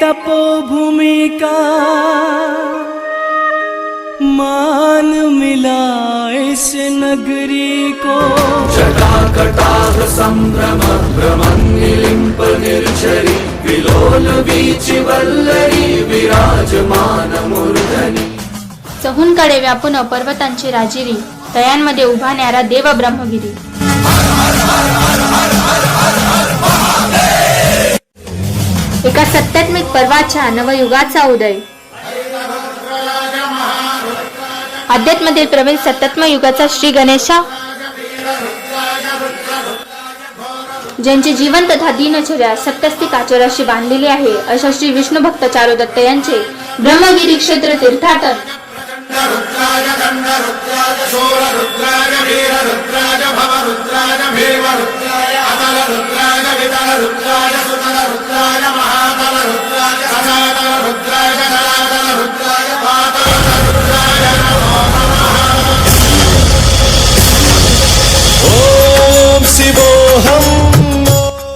तपोभूमि का मान मिला इस नगरी को। जटाकटाह संभ्रम भ्रमन्निलिम्प निर्झरी विलोल वीचि वल्लरी विराजमान मूर्धनी। चहूंकडे व्यापून पर्वतांची राजिरी, तयांमध्ये उभा न्यारा देव ब्रह्मगिरी। एका सत्यात्मिक पर्वाच्या नवयुगाचा उदय। अध्यात्मतील प्रवीण सत्यात्म युगाचा श्री गणेशा, ज्यांचे जीवन तथा दिनचर्या सत्यस्थिक आचराशी बांधलेली आहे, अशा श्री विष्णू भक्त चारुदत्त यांचे ब्रह्मगिरी क्षेत्र तीर्थाटन।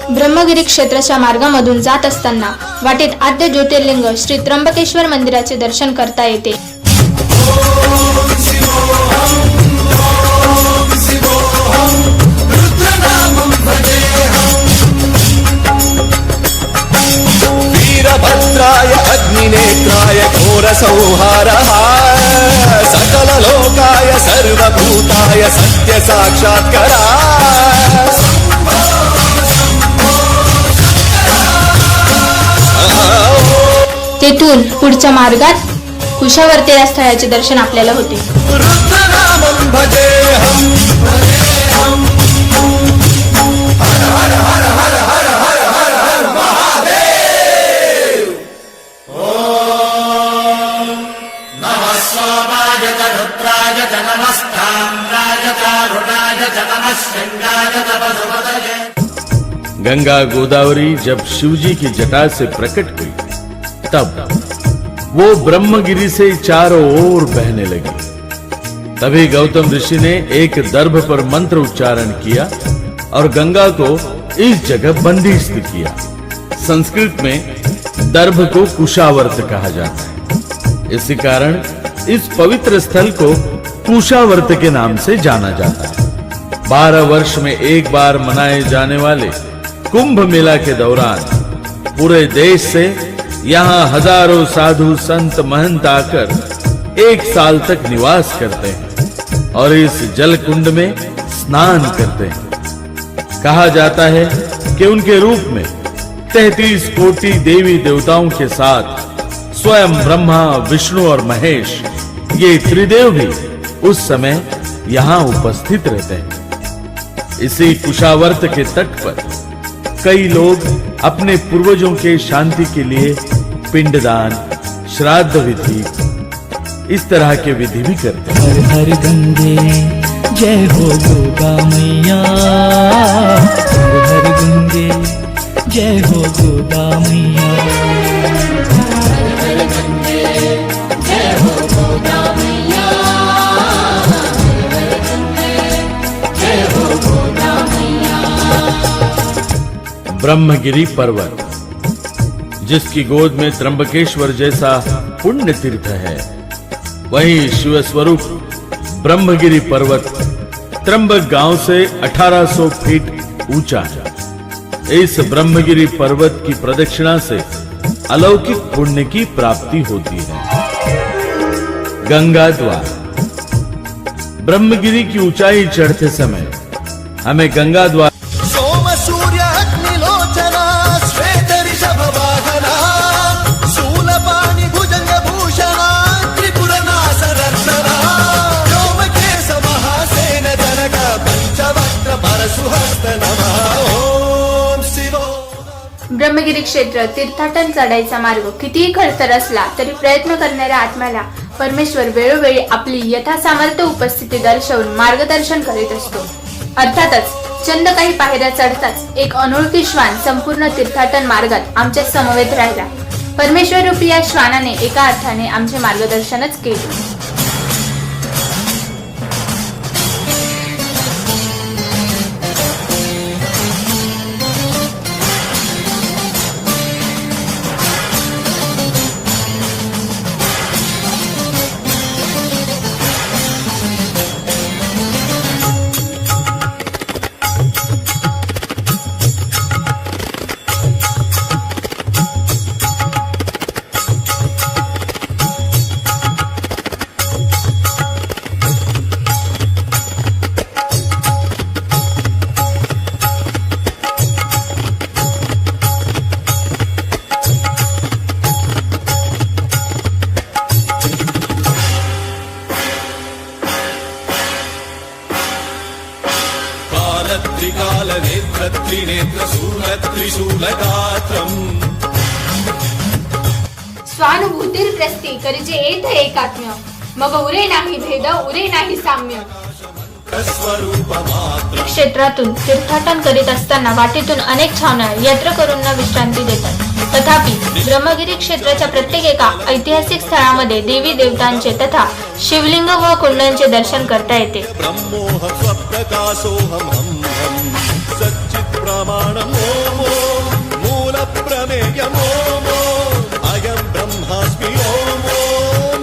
ब्रह्मगिरी क्षेत्राच्या मार्गामधून जात असताना वाटेत आद्य ज्योतिर्लिंग श्री त्र्यंबकेश्वर मंदिराचे दर्शन करता येते। वीरभद्राय अग्निनेत्राय घोरसंहारः सकल लोकाय सर्वभूताय सत्य साक्षात्कारा। तेथून पुढच्या मार्गात कुशावर्ते या स्थळाचे दर्शन आपल्याला होते। रुद्रनामं भजेहं भजेहं हर हर हर हर हर हर हर हर महादेव। ओम नमः सोमाय च रुद्राय च नमस्ताम्राय च रुद्राय च नमः शृंगाय च पशुपतये। गंगा गोदावरी जब शिवजी की जटा से प्रकट हुई, तब वो ब्रह्मगिरी से चारों ओर बहने लगी। तभी गौतम ऋषि ने एक दर्भ पर मंत्र उच्चारण किया और गंगा को इस जगह बंदिश किया। संस्कृत में दर्भ को कुशावर्त कहा जाता है। इसी कारण इस पवित्र स्थल को कुशावर्त के नाम से जाना जाता है। 12 वर्ष में एक बार मनाए जाने वाले कुंभ मेला के दौरान पूरे देश से यहाँ हजारों साधु संत महंत आकर एक साल तक निवास करते हैं और इस जल कुंड में स्नान करते हैं। कहा जाता है कि उनके रूप में 33 कोटि देवी देवताओं के साथ स्वयं ब्रह्मा, विष्णु और महेश, ये त्रिदेव भी उस समय यहाँ उपस्थित रहते हैं। इसी कुशावर्त के तट पर कई लोग अपने पूर्वजों के शांति के लिए पिंडदान, श्राद्ध विधि, इस तरह के विधि भी करते हैं। हर हर गंगे जय हो गोदा मैया, हर हर गंगे जय हो गोदा मैया। ब्रह्मगिरी पर्वत, जिसकी गोद में त्र्यंबकेश्वर जैसा पुण्य तीर्थ है, वहीं शिव स्वरूप ब्रह्मगिरी पर्वत त्र्यंबक गांव से 1800 फीट ऊंचा है। इस ब्रह्मगिरी पर्वत की प्रदक्षिणा से अलौकिक पुण्य की प्राप्ति होती है। गंगा द्वार। ब्रह्मगिरी की ऊंचाई चढ़ते समय हमें गंगा द्वार ब्रह्मगिरी क्षेत्र तीर्थाटन चढाईचा मार्ग कितीही खडतर असला तरी प्रयत्न करणाऱ्या आत्म्याला परमेश्वर वेळोवेळी आपली यथासामर्थ्य उपस्थिती दर्शवून मार्गदर्शन करीत असतो। अर्थातच चंद काही पायऱ्या चढताच एक अनोळखी श्वान संपूर्ण तीर्थाटन मार्गात आमच्या समवेत राहिला। परमेश्वर रूपी या श्वानाने एका अर्थाने आमचे मार्गदर्शनच केले। स्थूलगात्रम् स्वानुभूतीर्ग्रस्ती करिजे एत एकात्म्य मग उरे नाही भेद उरे नाही साम्य. स्वरूपमात्र क्षेत्रातून तीर्थाटन करीत असताना वाटेतून अनेक छावण्या यात्रेकरूंना विश्रांती देतात. तथापि ब्रह्मगिरी क्षेत्राच्या प्रत्येक एका ऐतिहासिक स्थळामध्ये देवी देवतांचे तथा शिवलिंग व कुंडांचे दर्शन करता येते. ब्रह्मोह स्वप्रकाशोऽहम् सच्चित् प्रमाणमोमो मूल प्रमेयमोमो अयं ब्रह्मास्मि ओमो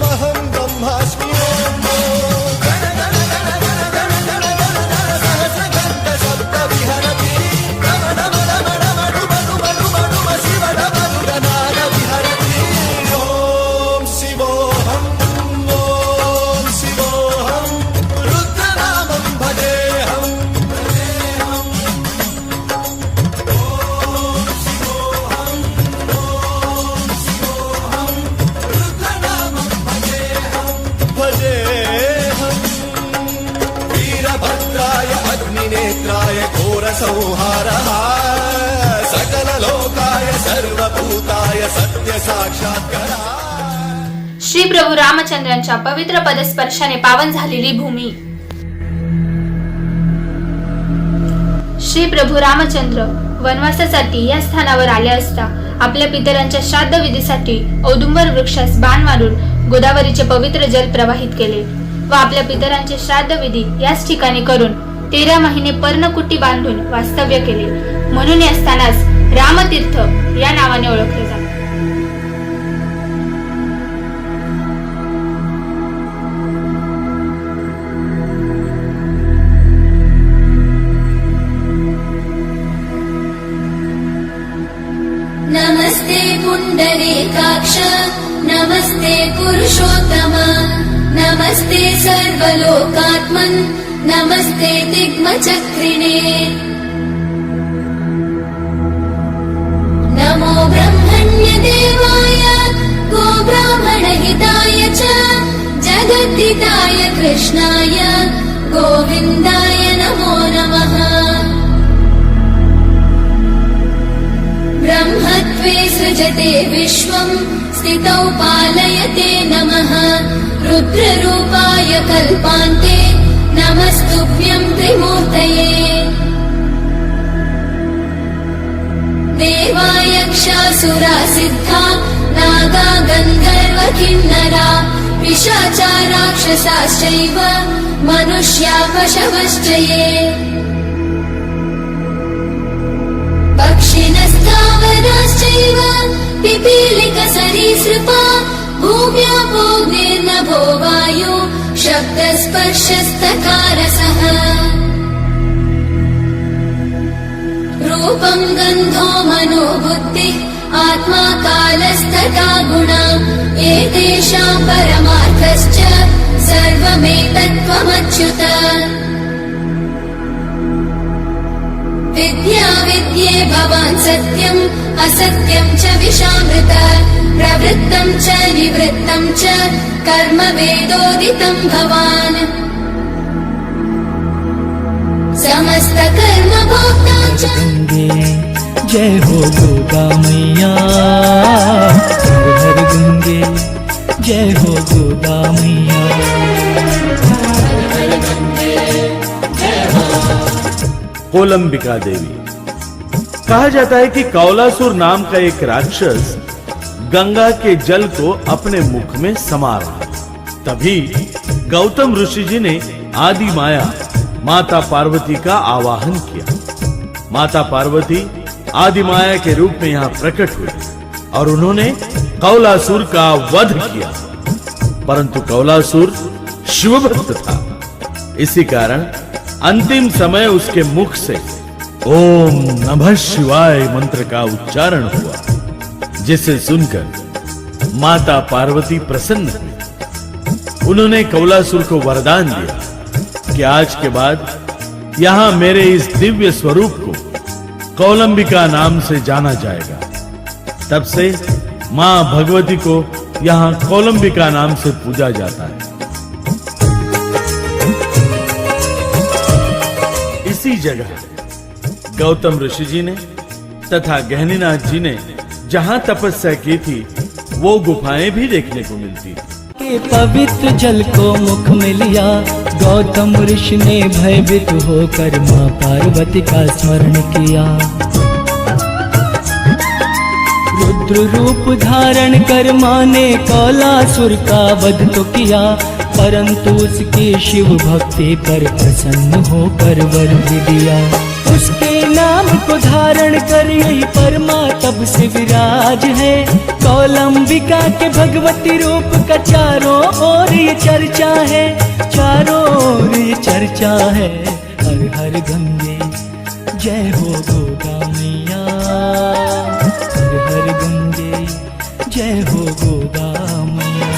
महं ब्रह्मास्मि ओमो नेत्राय घोर संहारः सकल लोकाय सर्वभूताय सत्य साक्षात्कारा. श्री प्रभू रामचंद्रांच्या पवित्र पदस्पर्शाने पावन झालेली भूमी. श्री प्रभू रामचंद्र वनवासासाठी या स्थानावर आले असता आपल्या पितरांच्या श्राद्ध विधीसाठी औदुंबर वृक्षास बाण मारून गोदावरीचे पवित्र जल प्रवाहित केले व आपल्या पितरांचे श्राद्ध विधी याच ठिकाणी करून 13 महिने पर्णकुटी बांधून वास्तव्य केले. म्हणून या स्थानास रामतीर्थ या नावाने ओळखले जाते. नमस्ते पुंडरीकाक्ष नमस्ते पुरुषोत्तम नमस्ते सर्वलोकात्मन् नमस्ते दिग्मचक्रिणे नमो ब्रह्मण्यदेवाय गोब्राह्मणहिताय च जगद्धिताय कृष्णाय गोविन्दाय नमो नमः. ब्रह्मत्वे सृजते विश्वं स्थितौ पालयते नमः रुद्ररूपाय कल्पान्ते नमस्तुभ्यं त्रिमूर्तये. देवायक्षासुरा सिद्धा नागा गन्धर्व किन्नरा पिशाचा राक्षसाश्चैव मनुष्या पशवश्च ये. पक्षिणस्थावराश्चैव पिपीलिकसरीसृपा भूम्यापोऽग्निर्नभो वायु शब्दस्पर्शस्तकारसः. रूपं गन्धो मनो बुद्धिः आत्मा कालस्तथा गुणा एतेषां परमार्थश्च सर्वमेतत्त्वमच्युत. विद्या विद्ये भवान् सत्यम् असत्यं च विशामृत प्रवृत्तं च निवृत्तं च कर्म वेदोदितं भवान्. समस्त कर्म भोक्ता च. गंगे जय हो गोदा मैया हर गंगे जय हो गोदा मैया. कोलंबिका देवी. कहा जाता है कि कौलासुर नाम का एक राक्षस गंगा के जल को अपने मुख में समा रहा. तभी गौतम ऋषि जी ने आदि माया माता पार्वती का आवाहन किया. माता पार्वती आदि माया के रूप में यहाँ प्रकट हुई और उन्होंने कौलासुर का वध किया. परंतु कौलासुर शिवभक्त था. इसी कारण अंतिम समय उसके मुख से ओम नमः शिवाय मंत्र का उच्चारण हुआ, जिसे सुनकर माता पार्वती प्रसन्न हुई. उन्होंने कौलासुर को वरदान दिया कि आज के बाद यहां मेरे इस दिव्य स्वरूप को कौलंबिका नाम से जाना जाएगा. तब से मां भगवती को यहां कौलंबिका नाम से पूजा जाता है. इसी जगह गौतम ऋषि जी ने तथा गहनीनाथ जी ने जहाँ तपस्या की थी वो गुफाएं भी देखने को मिलती। के पवित्र जल को मुख में लिया गौतम ऋषि ने भयभीत होकर माँ पार्वती का स्मरण किया। रुद्र रूप धारण कर माँ ने कौलासुर का वध तो किया, परंतु उसकी शिव भक्ति पर प्रसन्न होकर वर भी दिया। उसके नाम को धारण कर यही परमा तब से विराज है। कौलंबिका के भगवती रूप का चारों ओर ये चर्चा है, चारों ओर ये चर्चा है। हर हर गंगे जय हो गोदा मैया, हर हर गंगे जय हो गोदा मैया।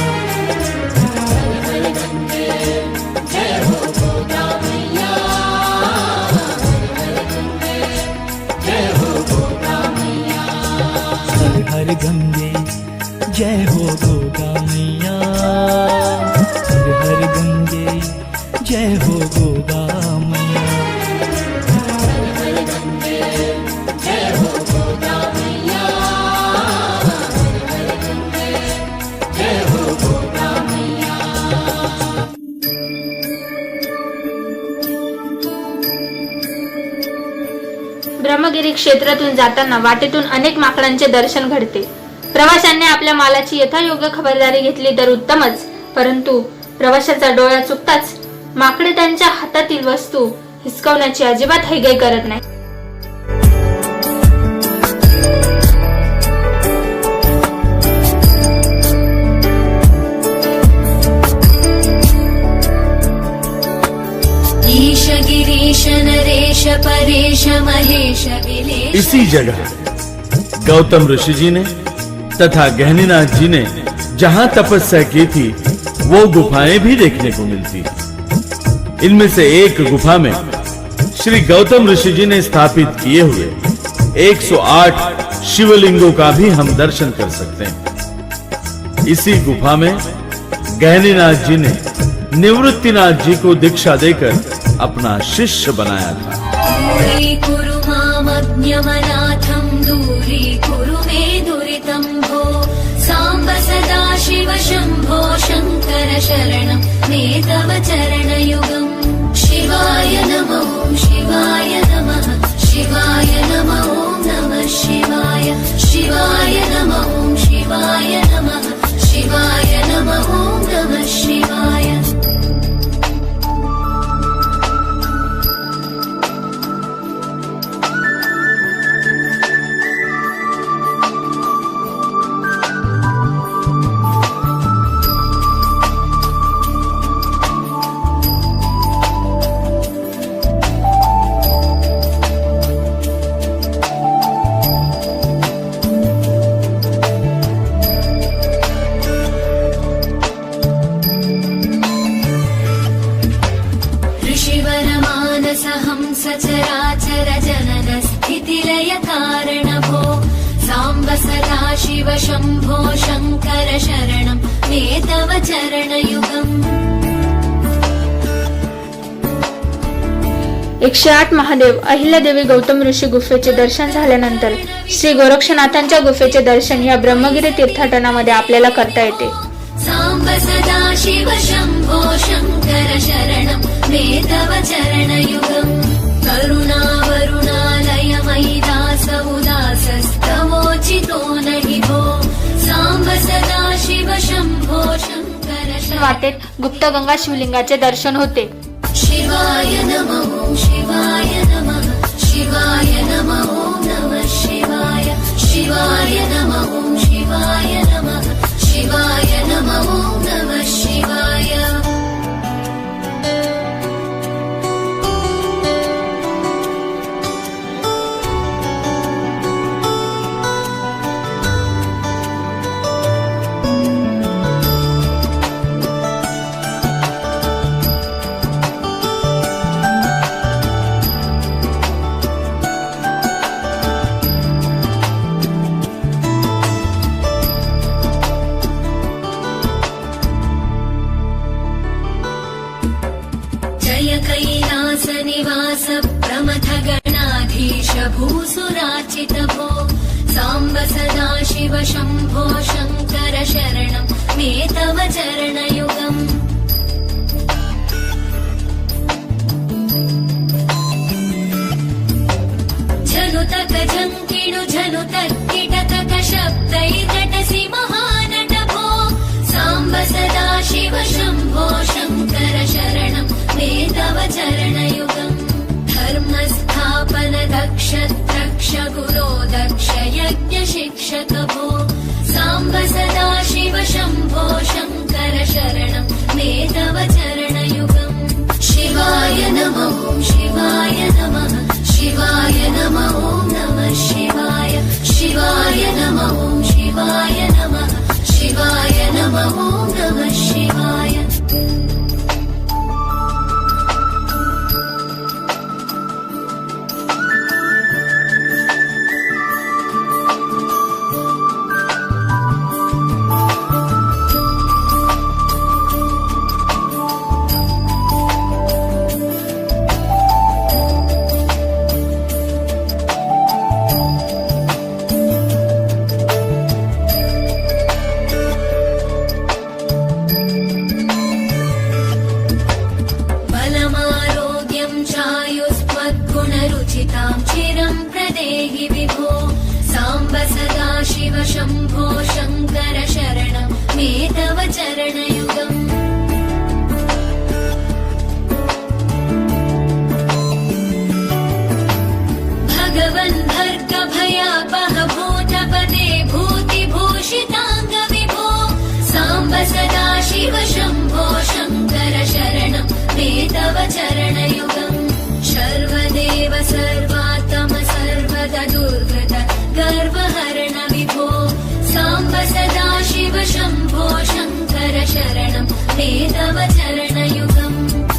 हर गंगे जय हो गोदा मैया, हर हर गंगे जय हो गोदा मैया। ब्रह्मगिरी क्षेत्रातून जाताना वाटेतून अनेक माकडांचे दर्शन घडते। प्रवाशांनी आपल्या मालाची यथायोग्य खबरदारी घेतली तर उत्तमच, परंतु प्रवाशाचा डोळा चुकताच माकडे त्यांच्या हातातील वस्तू हिसकावण्याची अजिबात हयगय करत नाही। ईश गिरीश नरेश परेश महेश विलेश। इसी जगह गौतम ऋषि जी ने तथा गहनीनाथ जी ने जहाँ तपस्या की थी वो गुफाएं भी देखने को मिलती। इनमें से एक गुफा में श्री गौतम ऋषि जी ने स्थापित किए हुए 108 शिवलिंगों का भी हम दर्शन कर सकते हैं। इसी गुफा में गहनीनाथ जी ने निवृत्तिनाथ जी को दीक्षा देकर अपना शिष्य बनाया था। दूरीकुरु मामज्ञमनाथं दूरीकुरु मे दुरितं भो साम्ब सदा शिव शम्भो शङ्कर शरणं मे तव चरणयुगम्। शिवाय नमो शिवाय नमः शिवाय नमो नमः शिवाय शिवाय नमो शिवाय नमः शिवाय नमो नमः शिवाय। सचराचर जनन स्थितिलय कारण भो साम्ब सदा शिव शम्भो शङ्कर शरणं मे तव चरणयुगम्। 108 महादेव अहिल्यादेवी गौतम ऋषी गुफेचे दर्शन झाल्यानंतर श्री गोरक्षनाथांच्या गुफेचे दर्शन या ब्रह्मगिरी तीर्थाटनामध्ये आपल्याला करता येते। साम्ब सदा शिव शम्भो शङ्कर शरणं मे तव चरणयुगम्। करुणा वरुणालय मयि दास उदासस्तवोचितो नहि भो साम्ब सदा शिव शम्भो शङ्कर। वाटेत गुप्तगंगा शिवलिंगाचे दर्शन होते। शिवाय नमः शिवाय नमः शिवाय नमः नमः शिवाय शिवाय नमः शिवाय नमः शिवाय नमः नमः शिवाय। जय कैलास निवास प्रमथ गणाधि धीश भूसुराचित भो साम्ब सदा शिव शम्भो शङ्कर शरणं मे तव चरणयुगम् झनुतक झङ्किणु झनुतक्किटतक शब्दैकटसि महानट भो साम्ब सदा शिव शम्भो शङ्कर शरणं मे तव चरणयुगम् धर्मस्थापन दक्ष द्रक्ष गुरो दक्ष यज्ञ शिक्षक भो साम्ब सदा शिव शम्भो शङ्कर शरणं मे तव चरणयुगम् शिवाय नमः शिवाय नमः शिवाय नमः ॐ नमः शिवाय शिवाय नमः ॐ शिवाय नमः शिवाय नमः ॐ नमः शिवाय चायुस्त्वद्गुणरुचितां चिरं प्रदेहि विभो साम्ब सदा शिव शम्भो शङ्कर शरणं मे तव चरणयुगम् भगवन् भर्ग भयापह भूतपदे भूतिभूषिताङ्ग विभो साम्ब सदा शिव शम्भो शङ्कर शरणं मे तव चरणयुगम् सर्वदेव सर्वात्म सर्वदा दुर्गत गर्वहरण विभो साम्ब सदा शिव शम्भो शङ्कर शरणं मे तव चरणयुगम्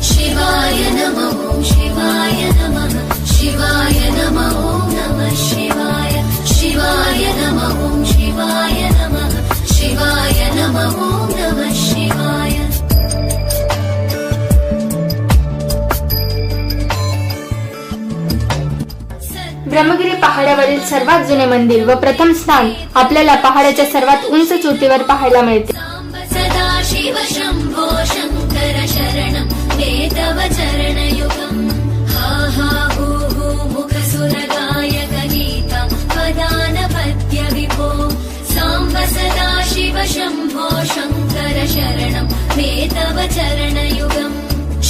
शिवाय नमः शिवाय नमः शिवाय नमः ॐ नमः शिवाय शिवाय नमः शिवाय नमः शिवाय नमः ॐ नमः शिवाय ब्रह्मगिरी पहाडावरील सर्वात जुने मंदिर व प्रथम स्थान आपल्याला पहाडाच्या सर्वात उंच चोटीवर पाहायला मिळते. साम्ब सदा शिव शम्भो शङ्कर शरणं मे तव चरणयुगम् हा हा हू हू मुखसुरगायक गीता वदान पद्य विभो साम्ब सदा शिव शम्भो शङ्कर शरणं मे तव चरणयुगम्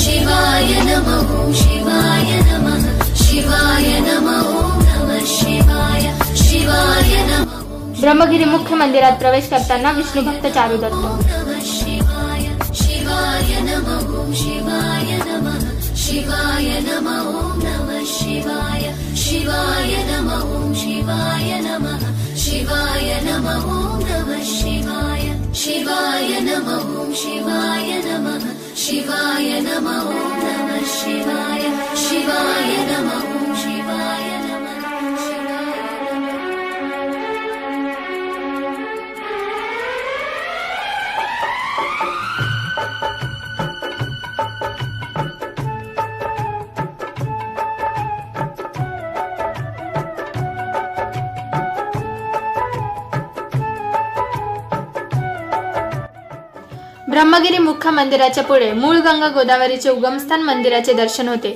शिवाय नमः शिवाय नमः शिवाय नमः ॐ नमः शिवाय शिवाय नमः ब्रह्मगिरी मुख्य मंदिरात प्रवेश करताना विष्णू भक्त चारू दत्त. नमः शिवाय शिवाय नमः शिवाय नमः शिवाय नमः ॐ नमः शिवाय शिवाय नमः शिवाय नमः शिवाय नमः ॐ नमः शिवाय शिवाय नमः शिवाय नमः शिवाय नमः ॐ नमः शिवाय शिवाय नमः शिवाय नमः शिवाय ब्रह्मगिरी मुख्य मंदिराच्या पुढे मूळ गंगा गोदावरीचे उगमस्थान मंदिराचे दर्शन होते.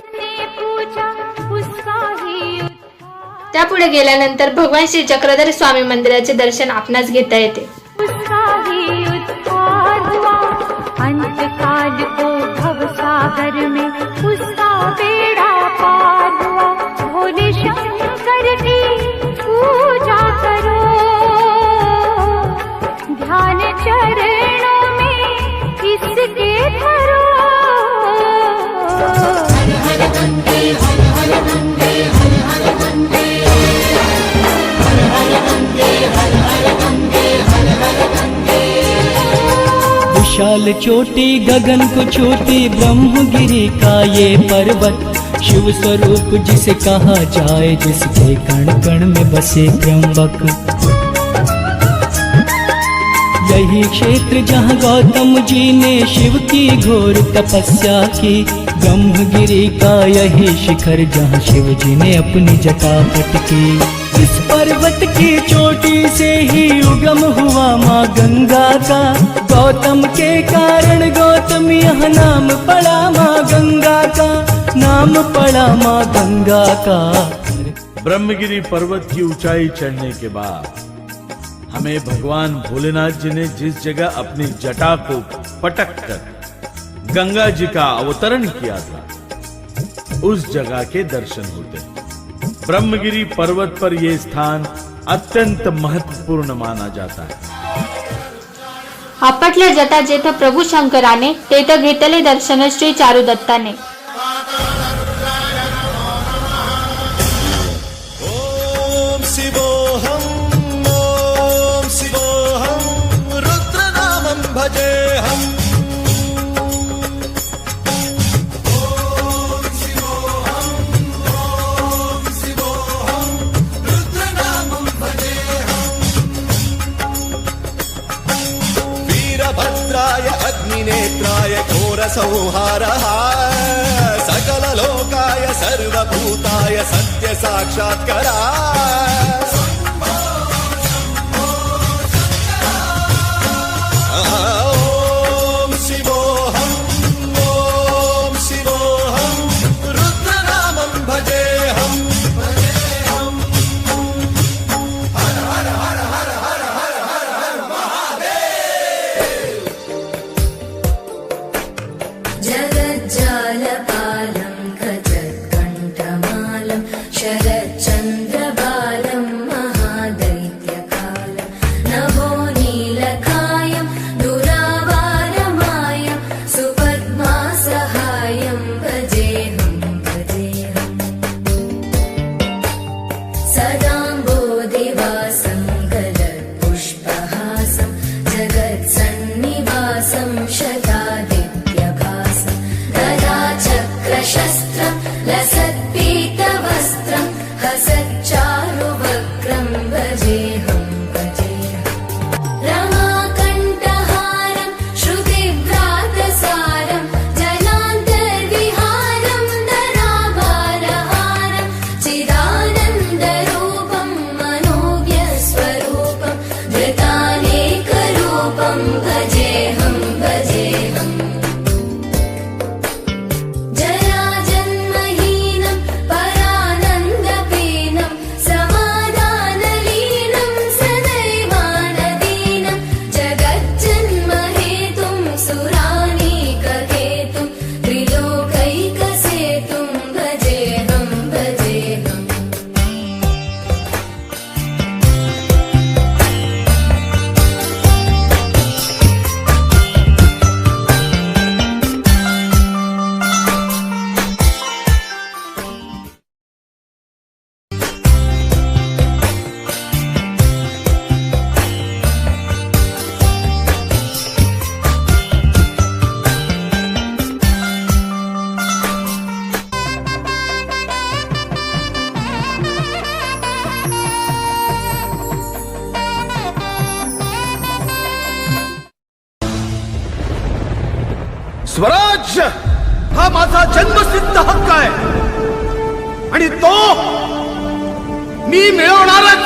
त्यापुढे गेल्यानंतर भगवान श्री चक्रधर स्वामी मंदिराचे दर्शन आपणास घेता येते. अंतकाल को भवसागर में उसका बेड़ा पार हुआ भोले शंकर की पूजा करो ध्यान चरणों में इसके धरो हर हर गंगे हर हर गंगे हर हर गंगे हर हर गंगे हर हर गंगे हर हर गंगे विशाल चोटी गगन को छूती ब्रह्मगिरी का ये पर्वत शिव स्वरूप जिसे कहा जाए जिसके कण कण में बसे त्र्यंबक यही क्षेत्र जहाँ गौतम जी ने शिव की घोर तपस्या की ब्रह्मगिरी का यही शिखर जहाँ शिव जी ने अपनी जटा पटकी। इस पर्वत की चोटी से ही उगम हुआ माँ गंगा का। गौतम के कारण गौतम यह नाम पड़ा माँ गंगा का, नाम पड़ा माँ गंगा का। ब्रह्मगिरी पर्वत की ऊंचाई चढ़ने के बाद हमें भगवान भोलेनाथ जी ने जिस जगह अपनी जटा को पटक कर गंगा जी का अवतरण किया था, उस जगह के दर्शन होते हैं। ब्रह्मगिरी पर्वत पर यह स्थान अत्यंत महत्वपूर्ण माना जाता है। आपटल्या जटा जेथे प्रभू शंकराने तेथे घेतले दर्शन श्री चारुदत्ताने। ओम शिवोहम रुद्रनामं भजेहम। वीरभद्राय अग्निनेत्राय घोरसंहारः सकललोकाय सर्वभूताय सत्य साक्षात्करा। ओम शिवोहम रुद्रनामं भजेहम। हर हर हर हर हर हर हर हर महादेव। जगज्जालपालं खचत्कण्ठमालं शरच्चन्द्रबालं महादैत्यकालं नभो नीलकायं दुरावारमायं सुपद्मासहायं भजेऽहं भजेऽहम्। सदाम्बोधिवासं गलत्पुष्पहासं जगत्सन्निवासं शतादित्यभासं गदाचक्रशस्त्रं लसत्पीतवस्त्रं हसच्चारुवक्त्रं भजेऽहं भजेऽहम्। रमाकण्ठहारं श्रुतिव्रातसारं जनान्तर्विहारं धराभारहारं चिदानन्दरूपं मनोज्ञस्वरूपं धृतानेकरूपं भजेऽहं भजेऽहम्। जराजन्महीनं परानन्दपीनं समाधानलीनं सदैवानदीनं जगज्जन्महेतुं सुरानीकहेतुं त्रिलोकैकसेतुं भजेऽहं भजेऽहम्। स्वराज्य हा माझा जन्मसिद्ध हक्क आहे आणि तो मी मिळवणारच।